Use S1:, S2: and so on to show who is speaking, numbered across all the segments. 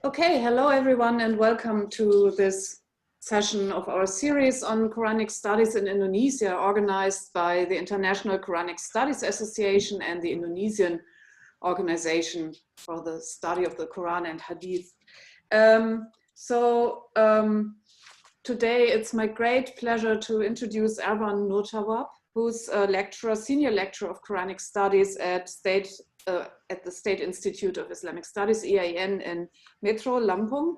S1: Okay, hello everyone and welcome to this session of our series on Quranic studies in Indonesia, organized by the International Quranic Studies Association and the Indonesian Organization for the Study of the Quran and Hadith. Today it's my great pleasure to introduce Erwan Nurtawab, who's a lecturer, senior lecturer of Quranic Studies at the State Institute of Islamic Studies, EIN, in Metro, Lampung.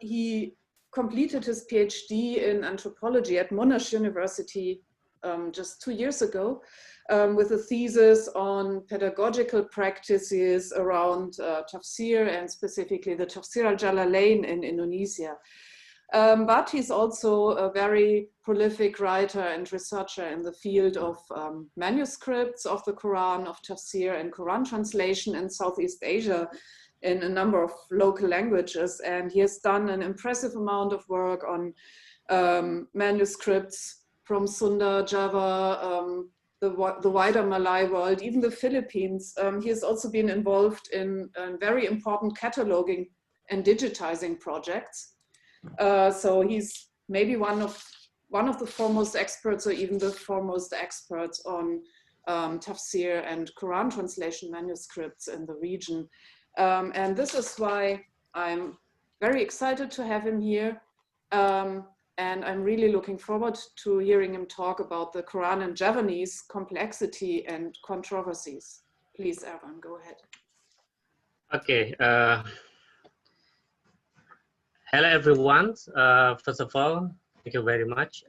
S1: He completed his PhD in anthropology at Monash University just 2 years ago, with a thesis on pedagogical practices around tafsir and specifically the Tafsir al-Jalalain in Indonesia. But he's also a very prolific writer and researcher in the field of manuscripts of the Quran, of tafsir and Quran translation in Southeast Asia in a number of local languages. And he has done an impressive amount of work on manuscripts from Sunda, Java, the wider Malay world, even the Philippines. He has also been involved in very important cataloging and digitizing projects. So he's maybe one of the foremost experts, or even the foremost experts on tafsir and Quran translation manuscripts in the region. And this is why I'm very excited to have him here. And I'm really looking forward to hearing him talk about the Quran in Javanese, complexity and controversies. Please, Erwan, go ahead.
S2: Okay. Hello, everyone. First of all, thank you very much,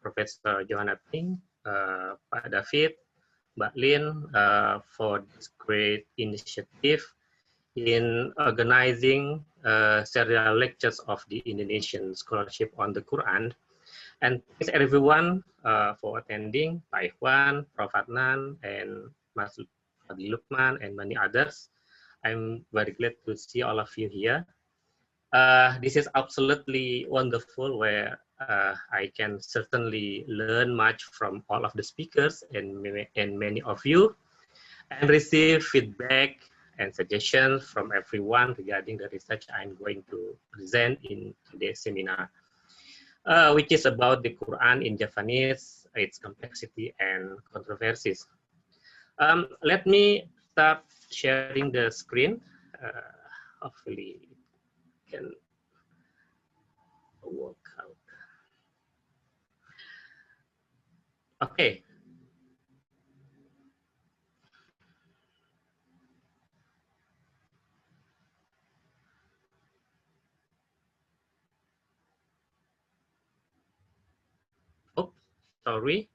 S2: Professor Johanna Ping, Pak David, Mbak Lin, for this great initiative in organizing serial lectures of the Indonesian scholarship on the Quran. And thanks everyone for attending, Pak Ikhwan, Prof. Adnan, and Mas Fadli Lukman, and many others. I'm very glad to see all of you here. This is absolutely wonderful, where I can certainly learn much from all of the speakers and many of you, and receive feedback and suggestions from everyone regarding the research I'm going to present in today's seminar, which is about the Quran in Javanese, its complexity and controversies. Let me start sharing the screen. Hopefully can work out. Okay. Oh, sorry.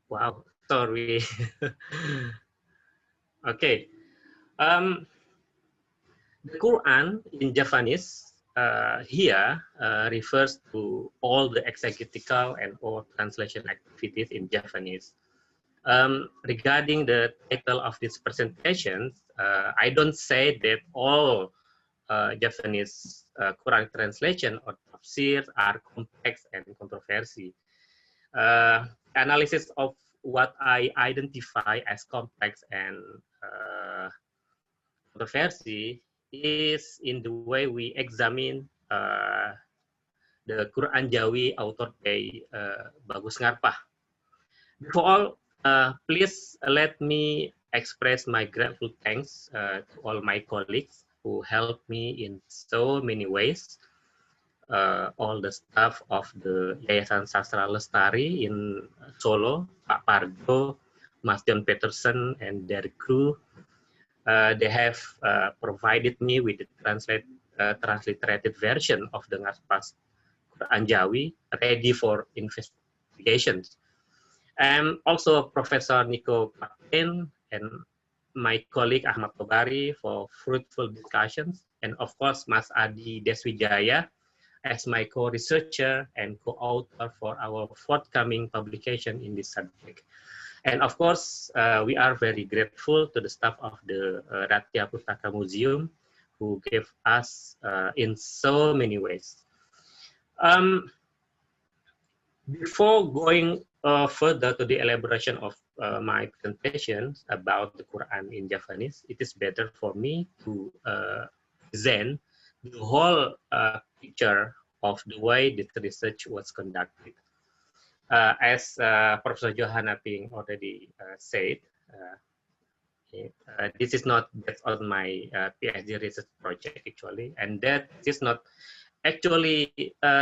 S2: Wow, sorry. Okay. The Quran in Javanese here refers to all the exegetical and or translation activities in Javanese. Regarding the title of this presentation, I don't say that all Javanese Quran translation or tafsir are complex and controversy. Analysis of what I identify as complex and controversy is in the way we examine the Quran Jawi author by Bagus Ngarpah. Before all, please let me express my grateful thanks to all my colleagues who helped me in so many ways. All the staff of the Yayasan Sastra Lestari in Solo, Pak Pargo, Mas John Peterson, and their crew. They have provided me with the transliterated version of the Ngarpah's Quran Jawi, ready for investigations. And also Professor Nico Paten and my colleague Ahmad Tobari for fruitful discussions, and of course Mas Adi Deswijaya as my co-researcher and co-author for our forthcoming publication in this subject. And of course, we are very grateful to the staff of the Ratia Pustaka Museum who gave us in so many ways. Before going further to the elaboration of my presentation about the Quran in Javanese, it is better for me to present the whole picture of the way this research was conducted. As Professor Johanna Ping already said, this is not based on my PhD research project actually, and that is not actually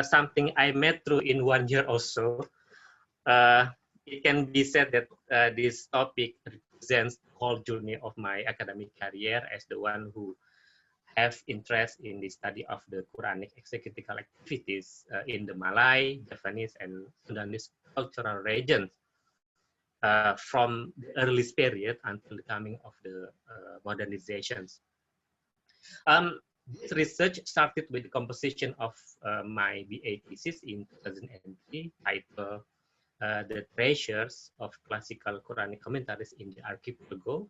S2: something I made through in 1 year or so. It can be said that this topic represents the whole journey of my academic career as the one who have interest in the study of the Quranic exegetical activities in the Malay, Javanese, and Sundanese cultural regions from the earliest period until the coming of the modernizations. This research started with the composition of my BA thesis in 2003, titled The Treasures of Classical Quranic Commentaries in the Archipelago,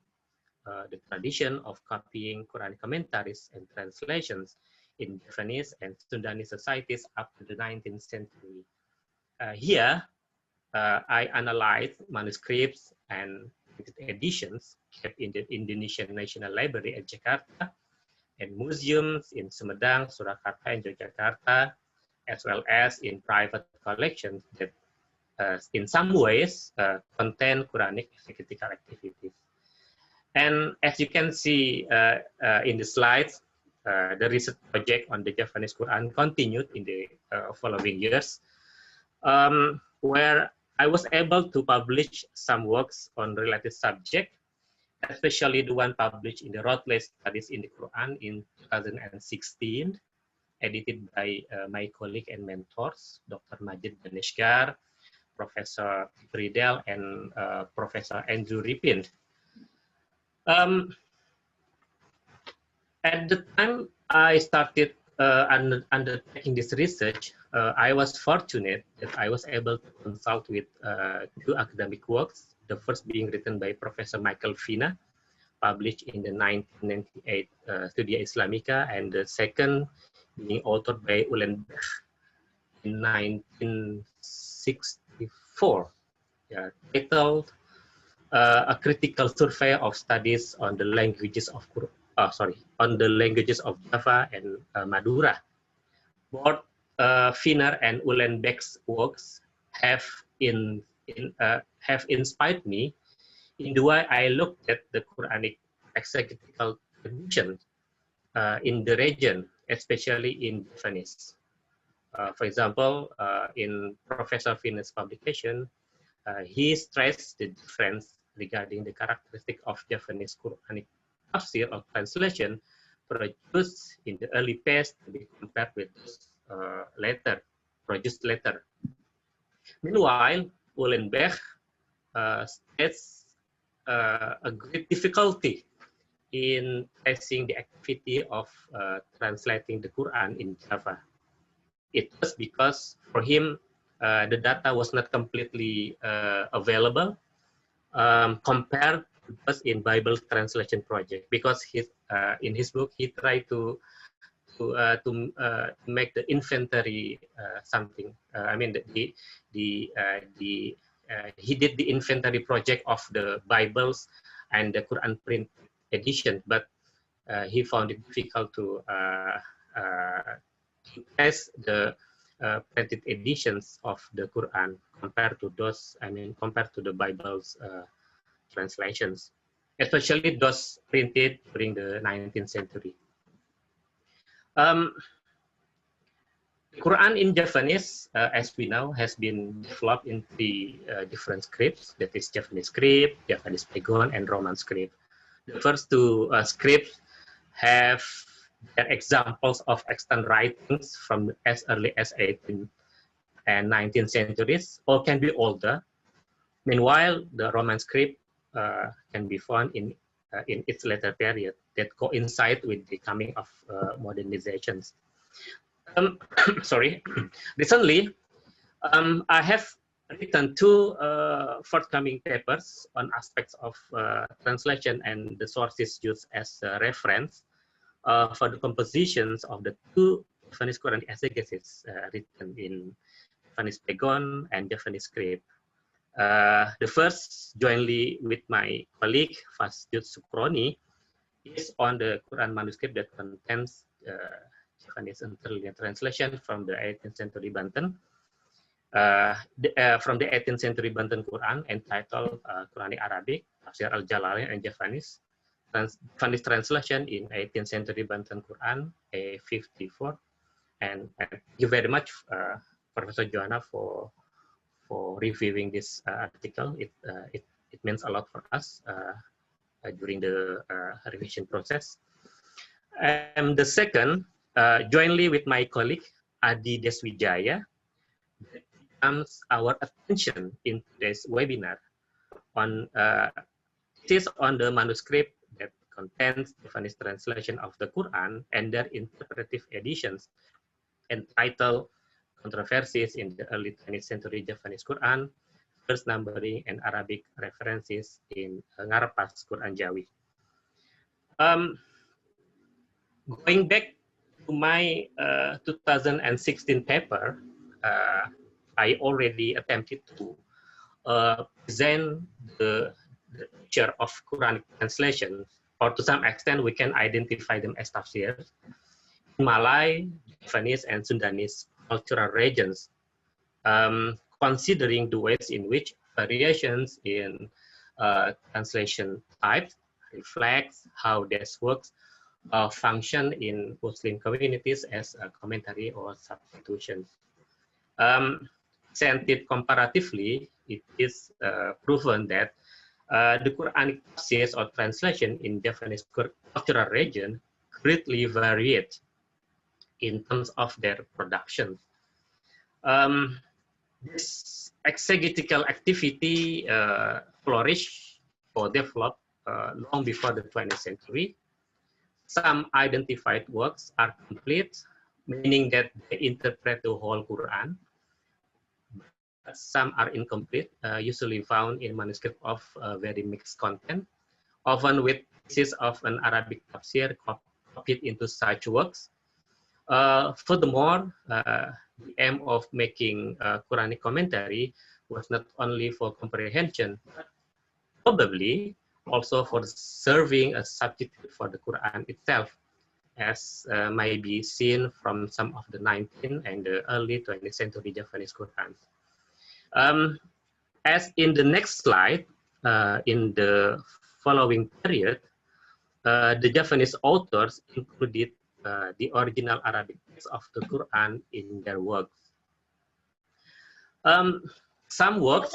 S2: the tradition of copying Quranic commentaries and translations in Javanese and Sundanese societies up to the 19th century. Here, I analyzed manuscripts and editions kept in the Indonesian National Library at Jakarta and museums in Sumedang, Surakarta, and Yogyakarta, as well as in private collections that in some ways contain Quranic exegetical activities. And as you can see in the slides, the research project on the Javanese Quran continued in the following years, where I was able to publish some works on related subject, especially the one published in the Routledge Studies in the Quran in 2016, edited by my colleague and mentors, Dr. Majid Daneshgar, Professor Friedel, and Professor Andrew Ripin. At the time I started undertaking this research, I was fortunate that I was able to consult with two academic works, the first being written by Professor Michael Fina, published in the 1998 Studia Islamica, and the second being authored by Uhlenbeck in 1964, titled A Critical Survey of Studies on the Languages of Java and Madura. Both Fina and Uhlenbeck's works have inspired me in the way I looked at the Quranic exegetical tradition in the region, especially in Javanese. For example, in Professor Fina's publication, he stressed the difference regarding the characteristic of Javanese Quranic tafsir or translation produced in the early phase to be compared with those produced later. Meanwhile, Uhlenbeck states a great difficulty in tracing the activity of translating the Quran in Java. It was because for him, the data was not completely available compared to us in Bible translation project, because in his book he tried to make the inventory something. He did the inventory project of the Bibles and the Quran print edition, but he found it difficult to test the printed editions of the Quran compared to the Bible's translations, especially those printed during the 19th century. The Quran in Javanese, as we know, has been developed in three different scripts, that is Javanese script, Javanese Pegon, and Roman script. The first two scripts have their examples of extant writings from as early as 18th and 19th centuries, or can be older. Meanwhile, the Roman script can be found in its later period that coincide with the coming of modernizations. Sorry. Recently, I have written two forthcoming papers on aspects of translation and the sources used as a reference for the compositions of the two Javanese Quranic exegesis written in Javanese Pegon and Javanese script. The first, jointly with my colleague Fasjud Sukroni, is on the Quran manuscript that contains Javanese interlinear translation from the 18th century Banten. From the 18th century Banten Quran entitled Quranic Arabic, Tafsir al-Jalalain and Javanese. Javanese translation in 18th century Banten Quran, A54. And thank you very much, Professor Joanna, for reviewing this article. It means a lot for us during the revision process. And the second, jointly with my colleague Adi Deswijaya, comes our attention in today's webinar on this is on the manuscript that contains Javanese translation of the Quran and their interpretive editions entitled Controversies in the Early 20th Century Javanese Quran, First Numbering and Arabic References in Ngarapah's Quran Jawi. Going back to my 2016 paper, I already attempted to present the picture of Quranic translation, or to some extent we can identify them as tafsirs, in Malay, Javanese, and Sundanese cultural regions, considering the ways in which variations in translation types reflects how this works function in Muslim communities as a commentary or substitution. Presented comparatively, it is proven that the Quranic tafsirs or translation in Javanese cultural region greatly varied in terms of their production. This exegetical activity flourished or developed long before the 20th century. Some identified works are complete, meaning that they interpret the whole Quran. Some are incomplete, usually found in manuscript of very mixed content, often with pieces of an Arabic tafsir copied into such works. Furthermore, the aim of making Quranic commentary was not only for comprehension, but probably also for serving as substitute for the Quran itself, as may be seen from some of the 19th and the early 20th century Javanese Qurans. As in the next slide, in the following period, the Javanese authors included the original Arabic text of the Quran in their works. Some works,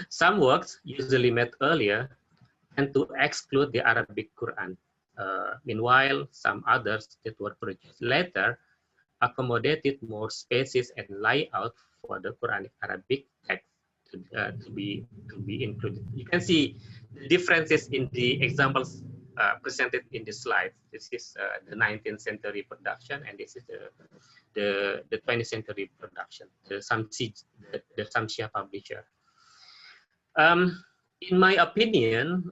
S2: some works usually made earlier tend to exclude the Arabic Quran. Meanwhile, some others that were produced later accommodated more spaces and layout for the Quranic Arabic text to be included. You can see the differences in the examples presented in this slide. This is the 19th century production, and this is the 20th century production, the Samsia publisher. In my opinion,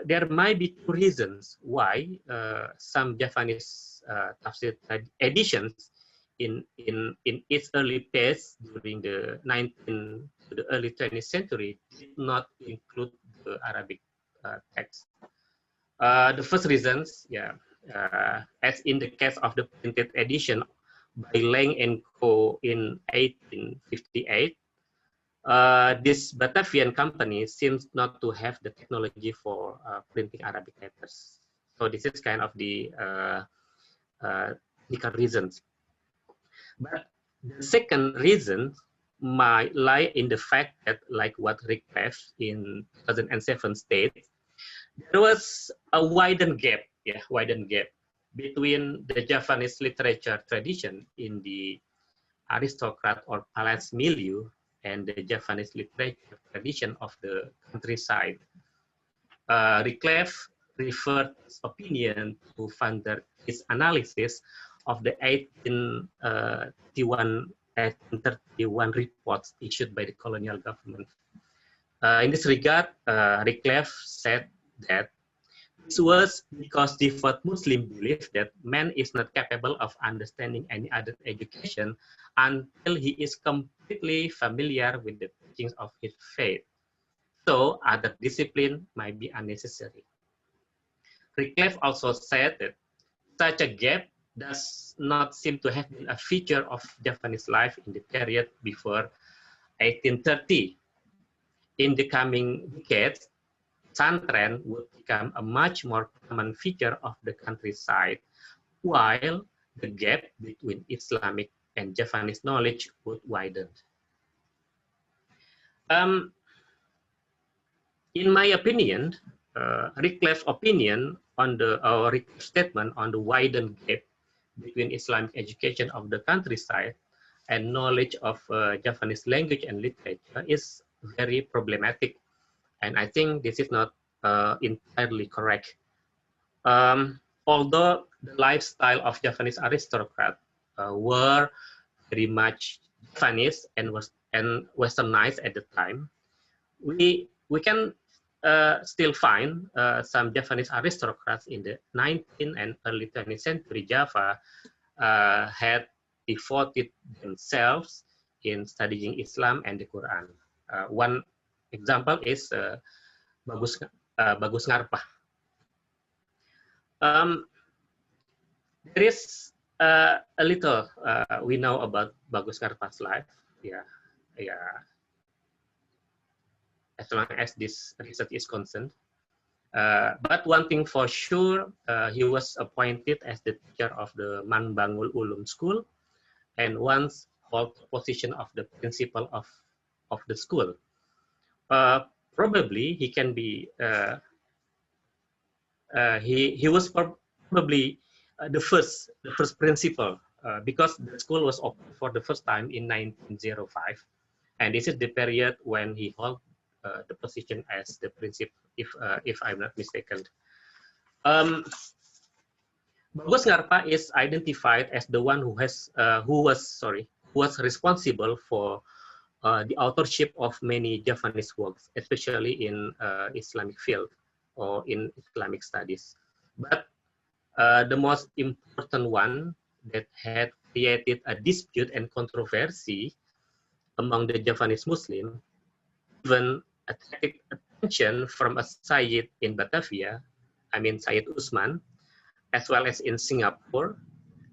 S2: there might be two reasons why some Javanese tafsir editions in its early phase during the 19th to the early 20th century did not include the Arabic text. The first reasons, as in the case of the printed edition by Lang and Co. in 1858, this Batavian company seems not to have the technology for printing Arabic letters. So this is kind of the technical reasons. But the second reason might lie in the fact that, like what Rick Cleft in 2007 states, there was a widened gap between the Javanese literature tradition in the aristocrat or palace milieu and the Javanese literature tradition of the countryside. Rick Cleft referred his opinion to further his analysis of the 1831 reports issued by the colonial government. In this regard, Rick Cleft said that This was because devout Muslim believe that man is not capable of understanding any other education until he is completely familiar with the teachings of his faith. So other discipline might be unnecessary. Wycliffe also said that such a gap does not seem to have been a feature of Japanese life in the period before 1830. In the coming decades, pesantren would become a much more common feature of the countryside, while the gap between Islamic and Japanese knowledge would widen. In my opinion, Wycliffe's opinion on the Wycliffe's statement on the widened gap between Islamic education of the countryside and knowledge of Japanese language and literature is very problematic, and I think this is not entirely correct. Although the lifestyle of Japanese aristocrats were very much Japanese and westernized at the time, we can still find some Japanese aristocrats in the 19th and early 20th century Java had devoted themselves in studying Islam and the Quran. One example is Bagus Ngarpah. There is a little we know about Bagus Ngarpah's life. As long as this research is concerned. But one thing for sure, he was appointed as the teacher of the Manbangul Ulum School and once held the position of the principal of the school. Probably he can be, he was probably the first principal because the school was opened for the first time in 1905. And this is the period when he held the position as the principal, if I'm not mistaken. Bagus Ngarpah is identified as the one who was responsible for the authorship of many Japanese works, especially in Islamic field or in Islamic studies. But the most important one that had created a dispute and controversy among the Japanese Muslims, even attracted attention from a Sayyid in Batavia, I mean Sayyid Usman, as well as in Singapore,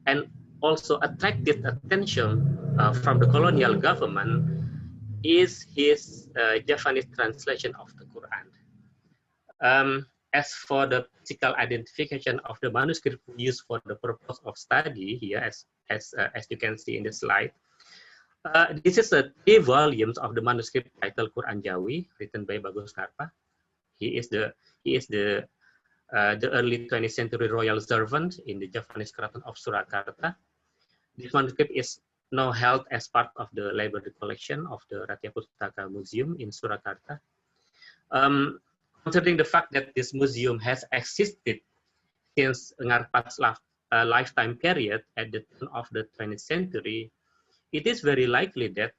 S2: and also attracted attention from the colonial government, is his Japanese translation of the Quran. As for the physical identification of the manuscript used for the purpose of study here, as you can see in the slide, this is 3 volumes of the manuscript titled Quran Jawi, written by Bagus Ngarpah. He is the early 20th century royal servant in the Japanese Keraton of Surakarta. This manuscript is now held as part of the library collection of the Ratya Pustaka Museum in Surakarta. Considering the fact that this museum has existed since Ngarpah's lifetime period at the turn of the 20th century, it is very likely that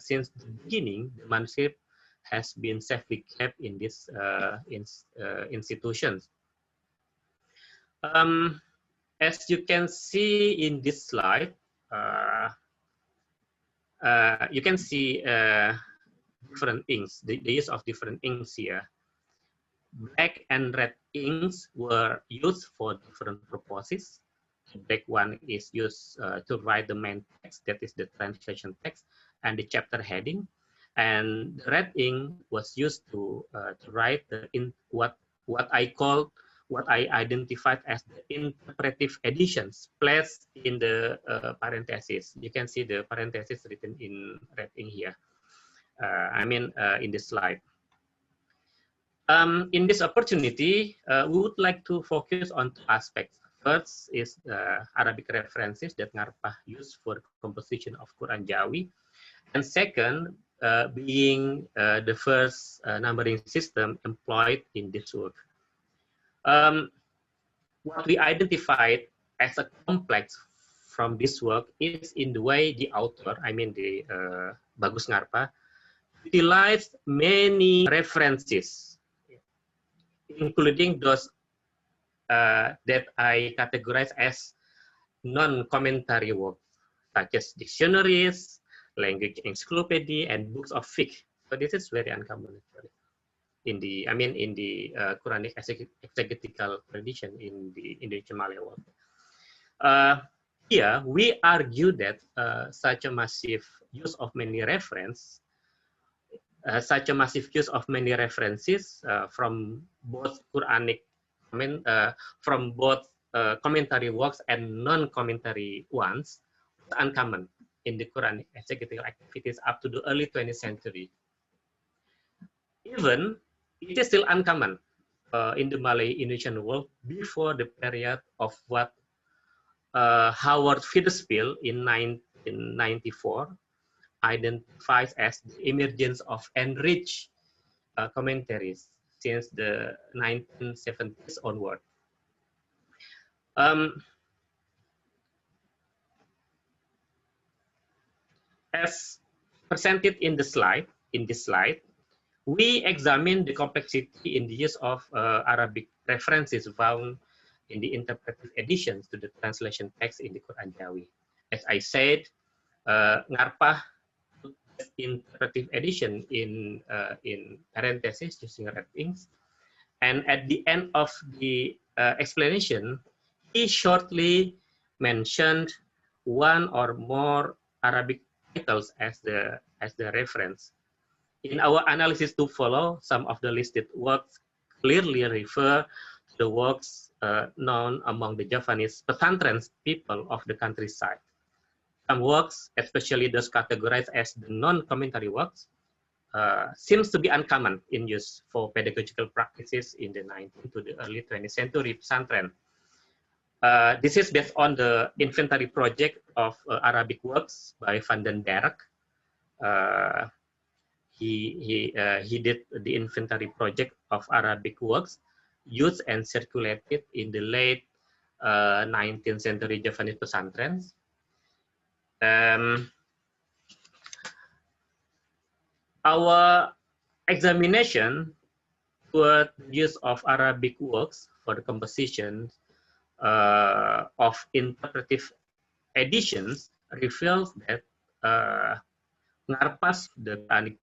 S2: since the beginning, the manuscript has been safely kept in these institutions. As you can see in this slide, you can see different inks, the use of different inks here. Black and red inks were used for different purposes. The black one is used to write the main text, that is the translation text, and the chapter heading. And the red ink was used to write what I identified as the interpretive additions placed in the parentheses. You can see the parentheses written in red ink here. In this slide. In this opportunity, we would like to focus on 2 aspects. First is Arabic references that Ngarpah used for composition of Quran Jawi. And second, being the first numbering system employed in this work. What we identified as a complex from this work is in the way the author, Bagus Ngarpah, utilized many references, including those that I categorize as non-commentary work, such as dictionaries, language encyclopedia, and books of fiqh. So this is very uncommon actually in the, in the Quranic exegetical tradition in the Indo-Malay world. Here we argue that such a massive use of many references from both Quranic, from both commentary works and non-commentary ones was uncommon in the Quranic exegetical activities up to the early 20th century. Even it is still uncommon in the Malay Indonesian world before the period of what Howard Fitzgerald in 1994 identifies as the emergence of enriched commentaries since the 1970s onward. As presented in this slide, we examine the complexity in the use of Arabic references found in the interpretive additions to the translation text in the Quran Jawi. As I said, Ngarpah interpretive edition in parentheses using red inks, and at the end of the explanation, he shortly mentioned one or more Arabic titles as the reference. In our analysis to follow, some of the listed works clearly refer to the works known among the Javanese pesantren people of the countryside. Some works, especially those categorized as the non-commentary works, seems to be uncommon in use for pedagogical practices in the 19th to the early 20th century pesantren. This is based on the inventory project of Arabic works by Van den Berg. He did the inventory project of Arabic works used and circulated in the late 19th century Javanese pesantrens. Our examination toward use of Arabic works for the composition of interpretive editions reveals that Ngarpah's the Quranic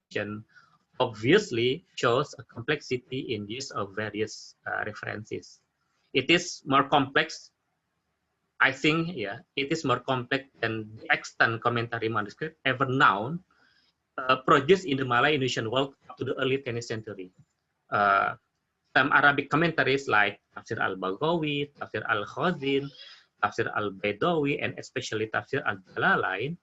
S2: obviously shows a complexity in use of various references. It is more complex, I think, yeah, it is more complex than the extant commentary manuscript ever known produced in the Malay Indonesian world up to the early 20th century. Some Arabic commentaries like Tafsir al-Baghawi, Tafsir al-Khazin, Tafsir al-Baidawi, and especially Tafsir al-Jalalain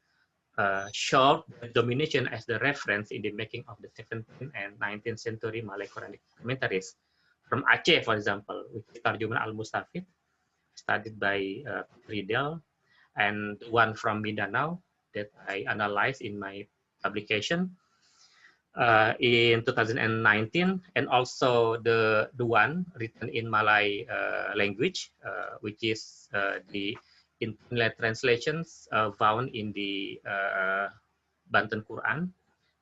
S2: showed the domination as the reference in the making of the 17th and 19th century Malay Quranic commentaries. From Aceh, for example, which is Tarjuman al-Mustafid, studied by Riedel, and one from Mindanao that I analyzed in my publication in 2019, and also the one written in Malay language, which is the internet translations found in the Banten Quran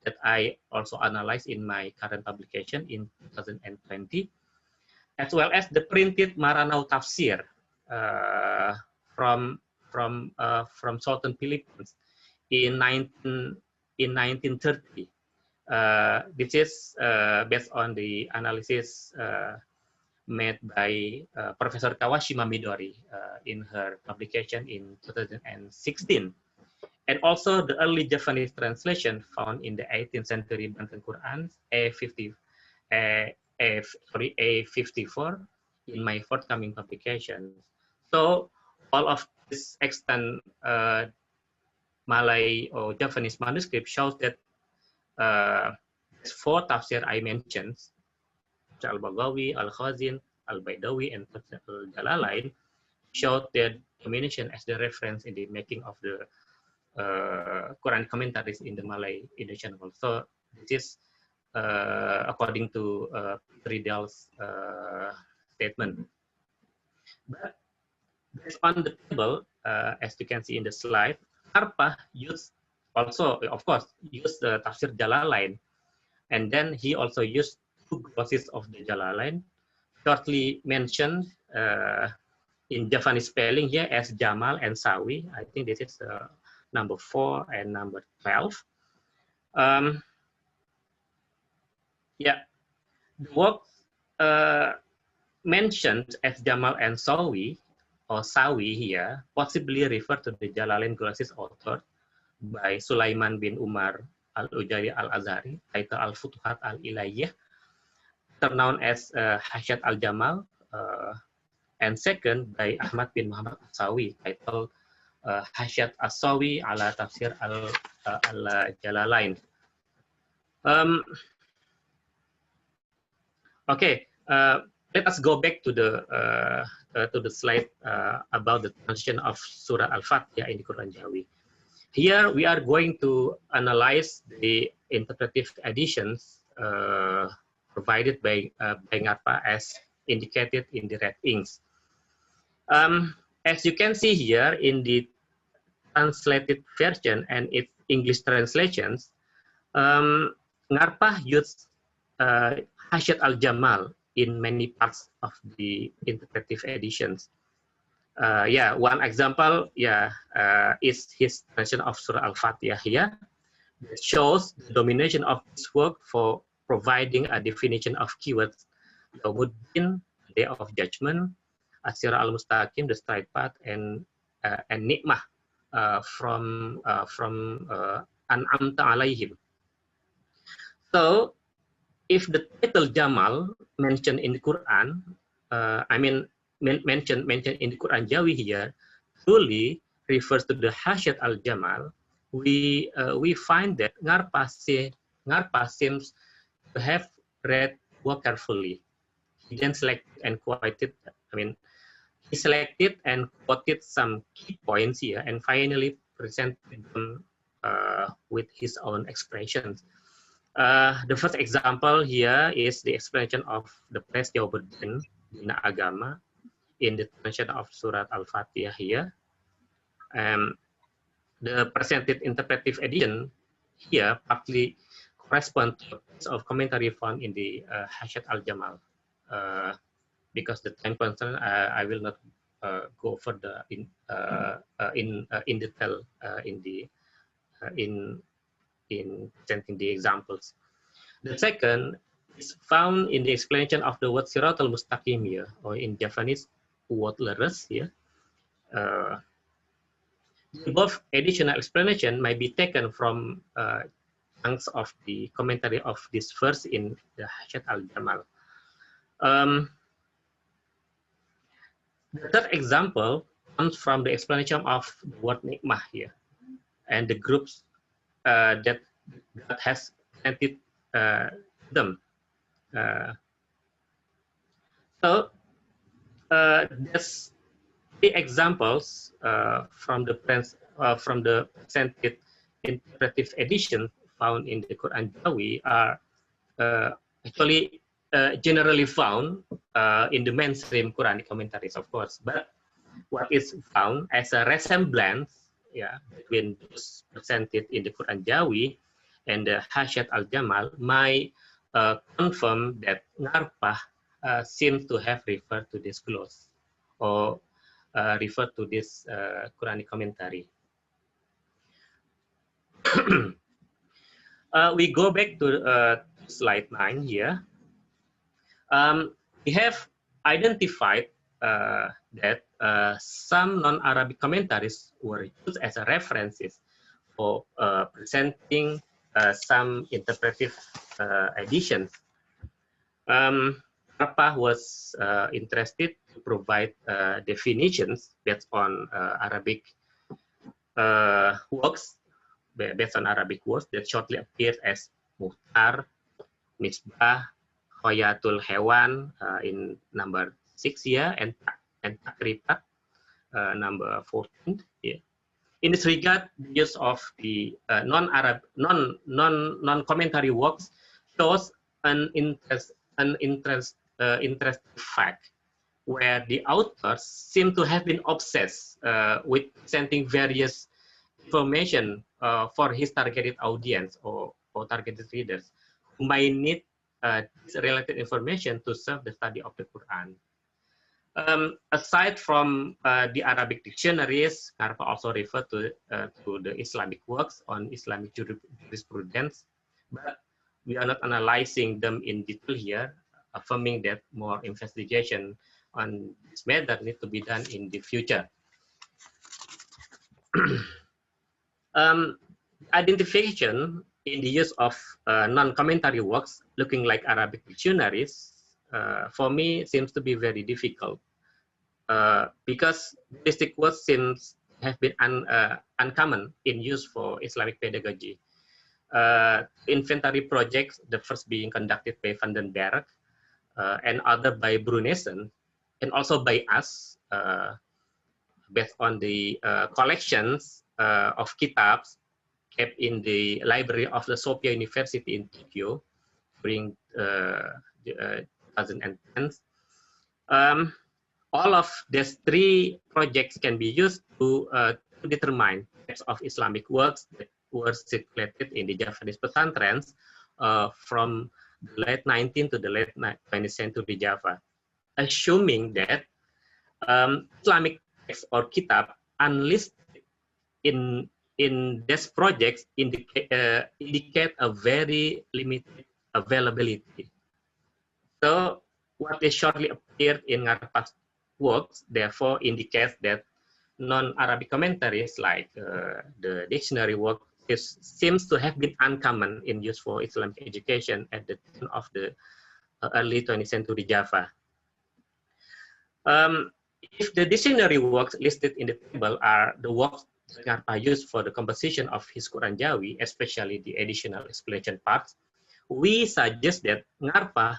S2: that I also analyzed in my current publication in 2020, as well as the printed Maranao Tafsir from Southern Philippines in 1930. This is based on the analysis made by Professor Kawashima Midori in her publication in 2016. And also the early Javanese translation found in the 18th century Banten Quran, A54, in my forthcoming publication. So all of this extant Malay or Javanese manuscript shows that four tafsir I mentioned, al-Baghawi, al-Khazin, al-Baidawi, and al-Jalalain, showed their domination as the reference in the making of the Quran commentaries in the Malay Indonesian world. So this is according to Riedel's statement. But based on the table, as you can see in the slide, Ngarpah used also, of course, used the Tafsir Jalalain, and then he also used two glosses of the Jalalain, shortly mentioned in Javanese spelling here as Jamal and Sawi. I think this is number 4 and number 12. Yeah, the work mentioned as Jamal and Sawi, or Sawi here, possibly refer to the Jalalain Glasses author by Sulaiman bin Umar al-Ujari al-Azhari, titled Al-Futuhat al-Ilayyah, known as Hasyiat al-Jamal, and second by Ahmad bin Muhammad al-Sawi, titled Hasyiat al-Sawi ala Tafsir al-Jalalain. Okay, let us go back to the slide about the translation of Surah Al-Fatihah in the Quran Jawi. Here we are going to analyze the interpretive additions provided by Ngarpa as indicated in the red inks. As you can see here in the translated version and its English translations, Ngarpa used Hasyiat al-Jamal in many parts of the interpretive editions. Yeah, one example, is his translation of Surah Al-Fatihah here. That shows the domination of this work for providing a definition of keywords, Yawmuddin, Day of Judgment, As-Sirah Al-Mustaqim, the straight path, and Nikmah from An'amta Alaihim. So, if the title Jamal mentioned in the Quran, mentioned in the Quran Jawi here, truly refers to the Hasyiat al-Jamal, we find that Ngarpa seems to have read more carefully. He then selected and quoted, he selected and quoted some key points here and finally presented them with his own expressions. The first example here is the explanation of the phrase Yawmuddin, Dina Agama, in the translation of Surah Al-Fatihah here. The presented interpretive edition here partly corresponds to a piece of commentary found in the Hasyiat al-Jamal. Because the time concern, I will not go further in detail in presenting the examples. The second is found in the explanation of the word Sirat al-Mustaqim here, or in Javanese, word leres here. The above additional explanation might be taken from chunks of the commentary of this verse in the Hasyiat al-Jamal. The third example comes from the explanation of the word nikmah here, and the groups that has presented them. So there's three examples from the presented interpretive edition found in the Quran Jawi are actually generally found in the mainstream Quranic commentaries, of course, but what is found as a resemblance, between those presented in the Quran Jawi and the Hasyiat al-Jamal might confirm that Ngarpa seems to have referred to this clause or referred to this Quranic commentary. We go back to slide 9 here. We have identified that some non-Arabic commentaries were used as a references for presenting some interpretive additions. Ngarpa was interested to provide definitions based on Arabic works, that shortly appeared as Muhtar, Misbah, Khoyatul Hewan in number 6 here, and Takribat number 14 here. In this regard, the use of the non-commentary works shows an interesting fact, where the authors seem to have been obsessed with presenting various information for his targeted audience or targeted readers who might need this related information to serve the study of the Quran. Aside from the Arabic dictionaries, Ngarpa also referred to the Islamic works on Islamic jurisprudence, but we are not analyzing them in detail here, affirming that more investigation on this matter need to be done in the future. Identification in the use of non-commentary works looking like Arabic dictionaries, for me, seems to be very difficult because linguistic words seems have been uncommon in use for Islamic pedagogy. Inventory projects, the first being conducted by Van den Berg and other by Brunesen, and also by us, based on the collections of kitabs kept in the library of the Sophia University in Tokyo during 2010. All of these three projects can be used to determine types of Islamic works that were circulated in the Javanese pesantrens from the late 19th to the late 20th century Java, assuming that Islamic text or kitab unlisted in these projects indicate a very limited availability. So what is shortly appeared in Ngarpa's works therefore indicates that non-Arabic commentaries like the dictionary work seems to have been uncommon in use for Islamic education at the time of the early 20th century Java. If the dictionary works listed in the table are the works that Ngarpa used for the composition of his Quran Jawi, especially the additional explanation parts, we suggest that Ngarpa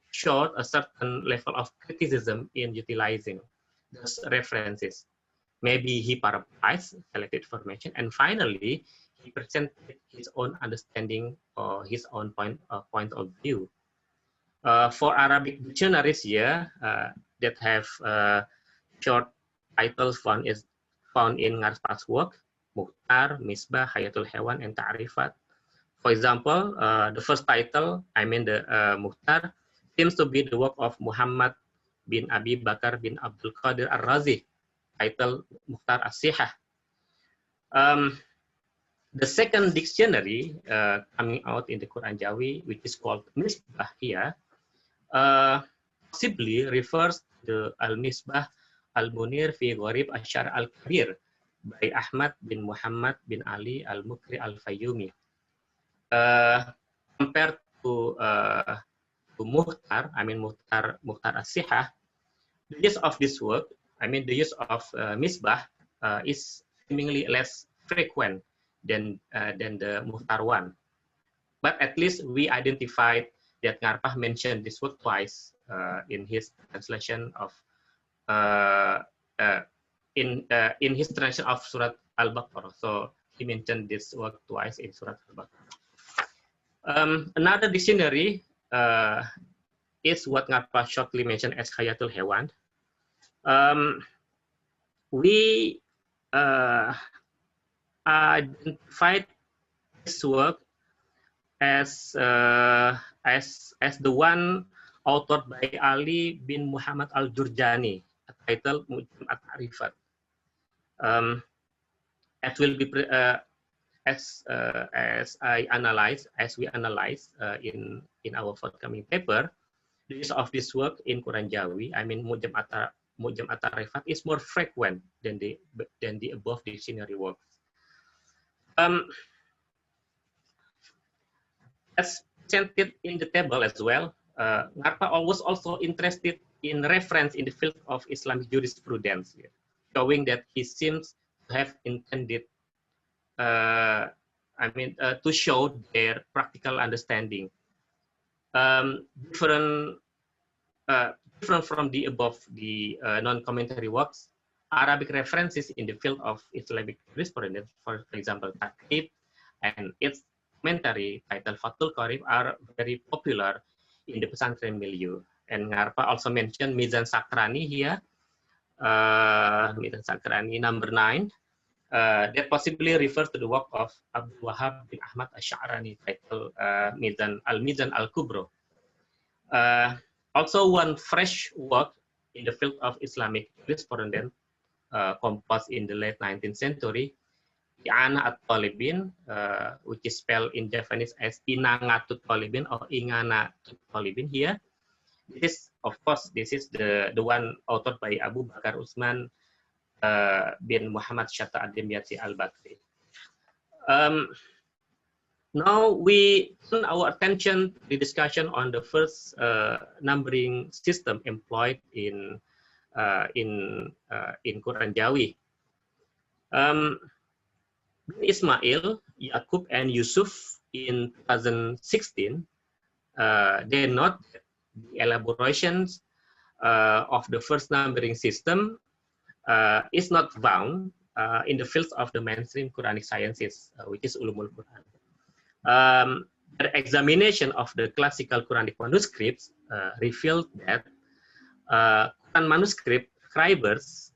S2: showed a certain level of criticism in utilizing those references. Maybe he paraphrased selected information, and finally, he presented his own understanding or his own point of view. For Arabic dictionaries here that have short titles found in Ngarpa's work, Mukhtar, Misbah, Hayatul Hewan, and Ta'rifat. For example, the first title, the Mukhtar, seems to be the work of Muhammad bin Abi Bakar bin Abdul Qadir Ar-Razi, titled Mukhtar As-Sihah. The second dictionary coming out in the Quran Jawi, which is called Misbah here, possibly refers to Al-Misbah Al-Munir fi Gharib Asyar Al-Kabir by Ahmad bin Muhammad bin Ali Al-Mukri Al-Fayyumi. Compared to Mukhtar, Mukhtar As-Sihah, the use of this work, the use of Misbah is seemingly less frequent than the Mukhtar one. But at least we identified that Ngarpa mentioned this word twice in his translation of in his translation of Surat Al-Baqarah. So he mentioned this word twice in Surat Al-Baqarah. Another dictionary is what Ngarpa shortly mentioned as Hayatul Hewan. We identified this work as the one authored by Ali bin Muhammad Al-Jurjani, titled Mujam At-Ta'rifat. As will be as we analyze in our forthcoming paper, the use of this work in Quran Jawi, Mujam At-Ta'rifat, is more frequent than the above dictionary works. As presented in the table as well, Ngarpa was also interested in reference in the field of Islamic jurisprudence, showing that he seems to have intended to show their practical understanding. Different from the above, the non-commentary works, Arabic references in the field of Islamic jurisprudence, for example, Taqrib and its commentary titled Fathul Qarib, are very popular in the pesantren milieu. And Ngarpa also mentioned Mizan Sakrani here, Mizan Sakrani number 9, that possibly refers to the work of Abdul Wahab bin Ahmad Ash-Sha'rani titled Al-Mizan Al-Kubro. Also one fresh work in the field of Islamic jurisprudence composed in the late 19th century, I'ana at-Talibin, which is spelled in Japanese as Inangatut Talibin or Inganatut Talibin here. This is, of course, this is the one authored by Abu Bakar Usman bin Muhammad Shatta ad-Dimyati al-Bakri. Now we turn our attention to the discussion on the first numbering system employed in Quran Jawi. Ismail, Yaqub, and Yusuf in 2016, they note the elaborations of the first numbering system is not found in the fields of the mainstream Quranic sciences, which is Ulumul Quran. The examination of the classical Quranic manuscripts revealed that Quran manuscript scribers,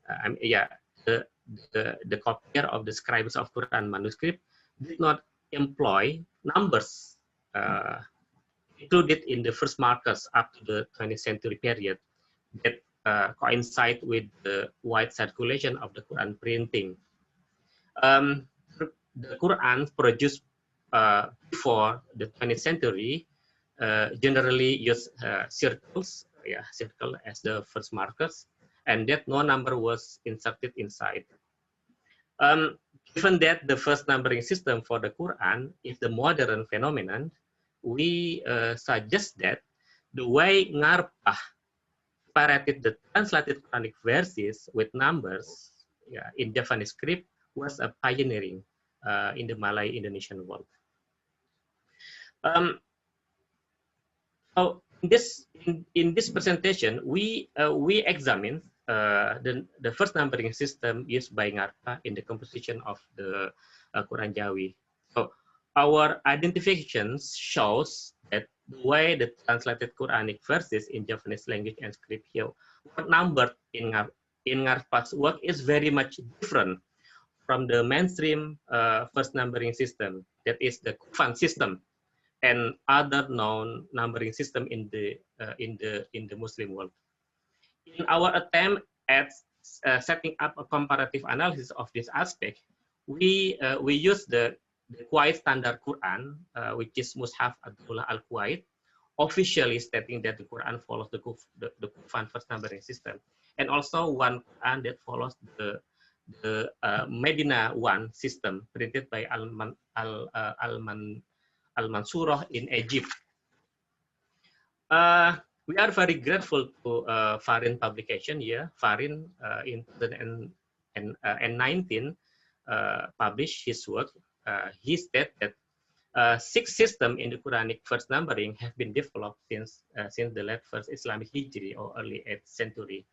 S2: the copier of the scribes of Quran manuscript did not employ numbers included in the first markers up to the 20th century period that coincide with the wide circulation of the Quran printing. The Quran produced before the 20th century generally use circles as the first markers, and that no number was inserted inside. Given that the first numbering system for the Quran is the modern phenomenon, we suggest that the way Ngarpah separated the translated Quranic verses with numbers in Javanese script was a pioneering in the Malay Indonesian world. So in this presentation, we examine the first numbering system used by Ngarpah in the composition of the Quran Jawi. So our identifications shows that the way the translated Quranic verses in Javanese language and script here were numbered in Ngarpah's work is very much different from the mainstream first numbering system, that is the Kufan system and other known numbering system in the Muslim world. In our attempt at setting up a comparative analysis of this aspect, we use the Kuwait Standard Quran, which is Mushaf Abdullah Al-Kuwait, officially stating that the Quran follows the Kufan first numbering system, and also one Quran that follows the Medina one system printed by Al-Mansurah in Egypt. We are very grateful to Farin publication here. Farin in 2019 published his work. He stated that 6 systems in the Quranic first numbering have been developed since the late first Islamic Hijri or early 8th century,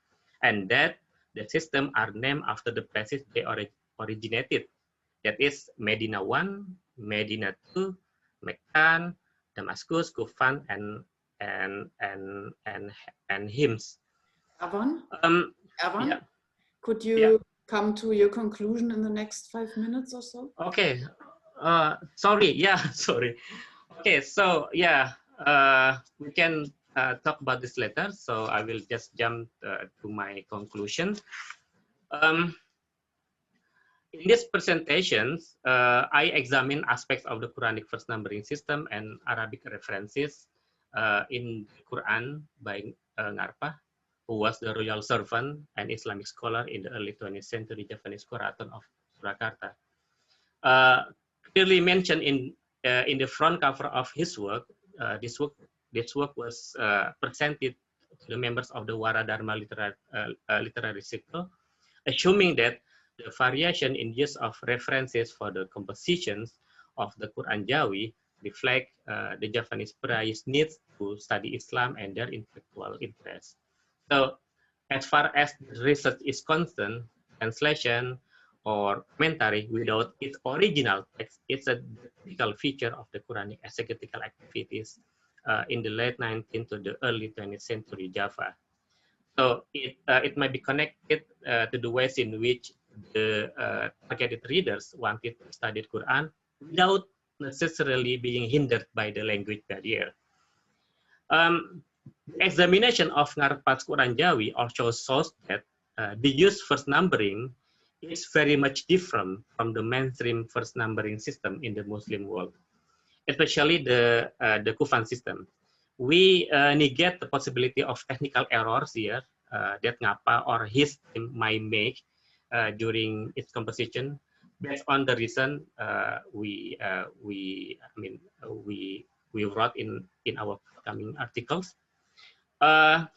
S2: and that the systems are named after the places they originated. That is Medina 1, Medina 2, Meccan, Damascus, Kufan, and Hims.
S1: Erwan,
S2: Yeah.
S1: could you come to your conclusion in the next 5 minutes or so?
S2: Okay. Sorry. Okay. So we can talk about this later. So I will just jump to my conclusion. In this presentation, I examine aspects of the Quranic first numbering system and Arabic references in the Quran by Ngarpah, who was the royal servant and Islamic scholar in the early 20th century Javanese Kuraton of Surakarta. Clearly mentioned in the front cover of his work, this work was presented to the members of the Wara Dharma literary circle, assuming that the variation in use of references for the compositions of the Quran Jawi reflect the Javanese Brahis needs to study Islam and their intellectual interests. So, as far as the research is concerned, translation or commentary without its original text is a critical feature of the Quranic exegetical activities in the late 19th to the early 20th century Java. So it might be connected to the ways in which the targeted readers wanted to study the Quran without necessarily being hindered by the language barrier. The examination of Ngarpa's Quran Jawi also shows that the used first numbering is very much different from the mainstream first numbering system in the Muslim world, especially the Kufan system. We negate the possibility of technical errors here that Ngapa or his team might make during its composition, based on the reason we wrote in our upcoming articles.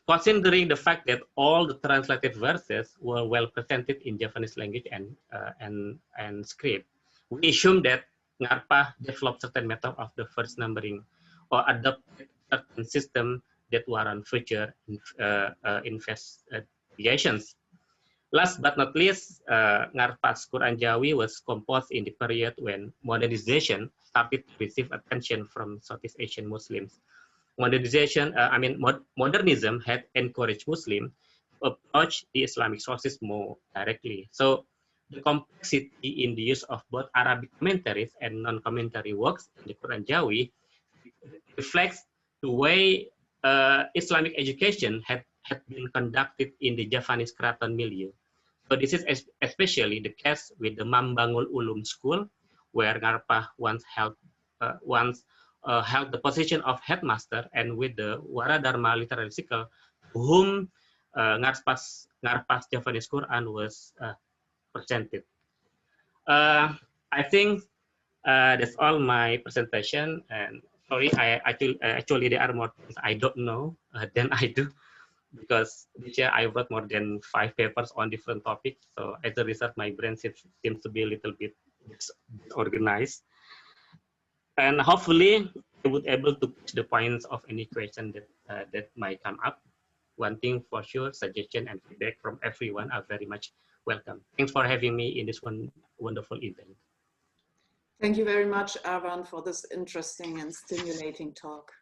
S2: Considering the fact that all the translated verses were well presented in Javanese language and script, we assume that Ngarpa developed certain method of the first numbering or adopted certain system that warrant future investigations. Last but not least, Ngarpa's Quran Jawi was composed in the period when modernization started to receive attention from Southeast Asian Muslims. Modernism had encouraged Muslims to approach the Islamic sources more directly. So the complexity in the use of both Arabic commentaries and non-commentary works in the Quran Jawi reflects the way Islamic education had been conducted in the Javanese Kraton milieu. So this is especially the case with the Mambangul Ulum School, where Ngarpa once held the position of headmaster, and with the Waradharma Literary Circle, to whom Ngarpa's Javanese Quran was presented. I think that's all my presentation. And sorry, actually there are more things I don't know than I do, because this year I wrote more than 5 papers on different topics. So as a result, my brain seems to be a little bit disorganized. And hopefully, I would able to catch the points of any question that might come up. One thing for sure, suggestion and feedback from everyone are very much welcome. Thanks for having me in this wonderful event.
S1: Thank you very much, Erwan, for this interesting and stimulating talk.